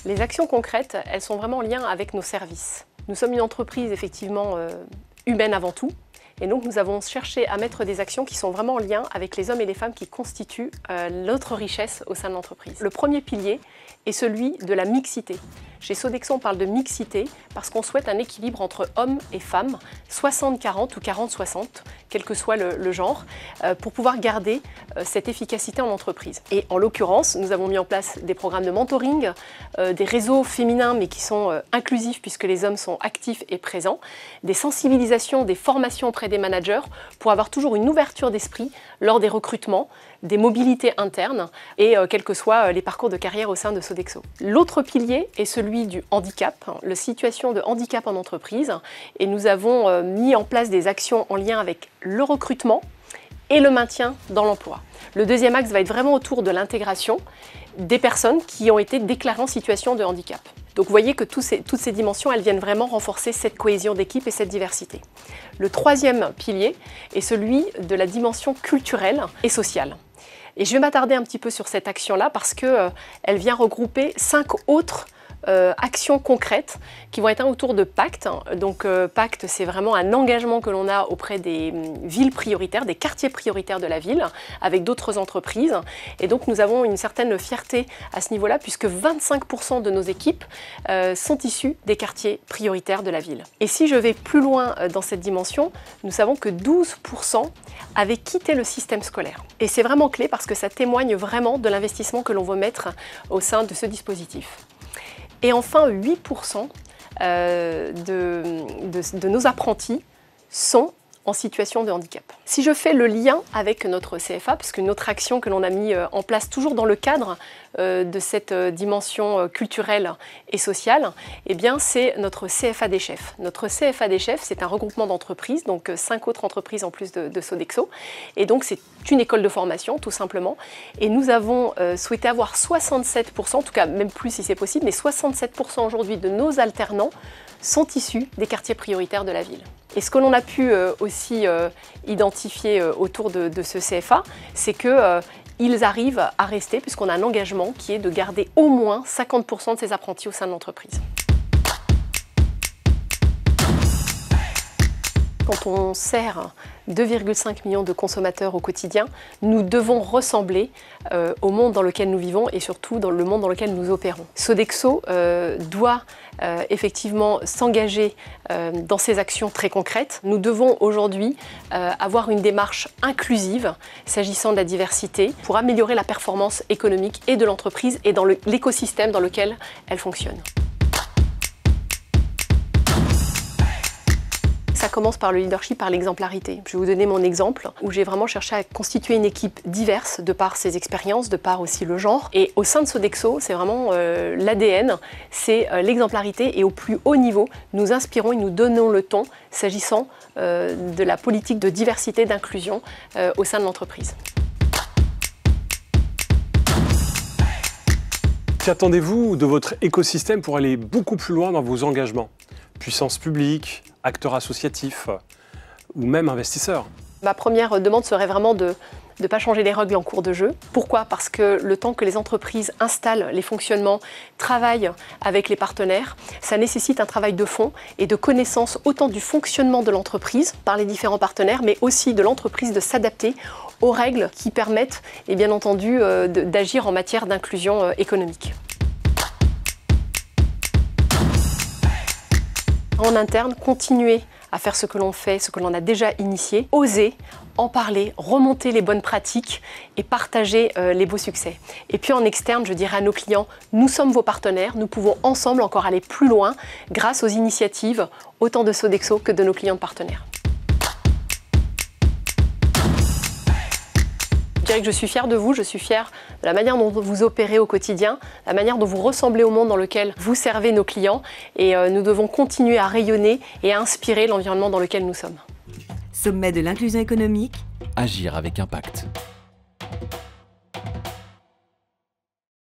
Les actions concrètes, elles sont vraiment en lien avec nos services. Nous sommes une entreprise effectivement humaine avant tout. Et donc nous avons cherché à mettre des actions qui sont vraiment en lien avec les hommes et les femmes qui constituent notre richesse au sein de l'entreprise. Le premier pilier est celui de la mixité. Chez Sodexo, on parle de mixité parce qu'on souhaite un équilibre entre hommes et femmes, 60-40 ou 40-60, quel que soit le genre, pour pouvoir garder cette efficacité en entreprise. Et en l'occurrence, nous avons mis en place des programmes de mentoring, des réseaux féminins mais qui sont inclusifs puisque les hommes sont actifs et présents, des sensibilisations, des formations auprès des managers pour avoir toujours une ouverture d'esprit lors des recrutements, des mobilités internes et quels que soient les parcours de carrière au sein de Sodexo. L'autre pilier est celui du handicap, la situation de handicap en entreprise, et nous avons mis en place des actions en lien avec le recrutement et le maintien dans l'emploi. Le deuxième axe va être vraiment autour de l'intégration des personnes qui ont été déclarées en situation de handicap. Donc vous voyez que toutes ces dimensions, elles viennent vraiment renforcer cette cohésion d'équipe et cette diversité. Le troisième pilier est celui de la dimension culturelle et sociale. Et je vais m'attarder un petit peu sur cette action-là parce qu'elle vient regrouper 5 autres actions concrètes qui vont être autour de Pacte. Donc Pacte, c'est vraiment un engagement que l'on a auprès des villes prioritaires, des quartiers prioritaires de la ville, avec d'autres entreprises. Et donc nous avons une certaine fierté à ce niveau-là, puisque 25% de nos équipes sont issues des quartiers prioritaires de la ville. Et si je vais plus loin dans cette dimension, nous savons que 12% avaient quitté le système scolaire. Et c'est vraiment clé parce que ça témoigne vraiment de l'investissement que l'on veut mettre au sein de ce dispositif. Et enfin, 8% de nos apprentis sont en situation de handicap. Si je fais le lien avec notre CFA, parce qu'une autre action que l'on a mis en place toujours dans le cadre de cette dimension culturelle et sociale, eh bien c'est notre CFA des chefs. Notre CFA des chefs, c'est un regroupement d'entreprises, donc 5 autres entreprises en plus de Sodexo. Et donc c'est une école de formation tout simplement. Et nous avons souhaité avoir 67%, en tout cas même plus si c'est possible, mais 67% aujourd'hui de nos alternants sont issus des quartiers prioritaires de la ville. Et ce que l'on a pu aussi identifier autour de ce CFA, c'est qu'ils arrivent à rester, puisqu'on a un engagement qui est de garder au moins 50% de ces apprentis au sein de l'entreprise. Quand on sert 2,5 millions de consommateurs au quotidien, nous devons ressembler au monde dans lequel nous vivons et surtout dans le monde dans lequel nous opérons. Sodexo doit effectivement s'engager dans ces actions très concrètes. Nous devons aujourd'hui avoir une démarche inclusive s'agissant de la diversité pour améliorer la performance économique et de l'entreprise et dans l'écosystème dans lequel elle fonctionne. Ça commence par le leadership, par l'exemplarité. Je vais vous donner mon exemple où j'ai vraiment cherché à constituer une équipe diverse de par ses expériences, de par aussi le genre. Et au sein de Sodexo, c'est vraiment l'ADN, c'est l'exemplarité et au plus haut niveau, nous inspirons et nous donnons le ton s'agissant de la politique de diversité, d'inclusion au sein de l'entreprise. Qu'attendez-vous de votre écosystème pour aller beaucoup plus loin dans vos engagements ? Puissance publique, acteurs associatifs ou même investisseurs. Ma première demande serait vraiment de ne pas changer les règles en cours de jeu. Pourquoi ? Parce que le temps que les entreprises installent les fonctionnements, travaillent avec les partenaires, ça nécessite un travail de fond et de connaissance autant du fonctionnement de l'entreprise par les différents partenaires, mais aussi de l'entreprise de s'adapter aux règles qui permettent, et bien entendu, d'agir en matière d'inclusion économique. En interne, continuer à faire ce que l'on fait, ce que l'on a déjà initié, oser en parler, remonter les bonnes pratiques et partager les beaux succès. Et puis en externe, je dirais à nos clients, nous sommes vos partenaires, nous pouvons ensemble encore aller plus loin grâce aux initiatives autant de Sodexo que de nos clients partenaires. Je dirais que je suis fière de vous, je suis fière de la manière dont vous opérez au quotidien, la manière dont vous ressemblez au monde dans lequel vous servez nos clients et nous devons continuer à rayonner et à inspirer l'environnement dans lequel nous sommes. Sommet de l'inclusion économique. Agir avec impact.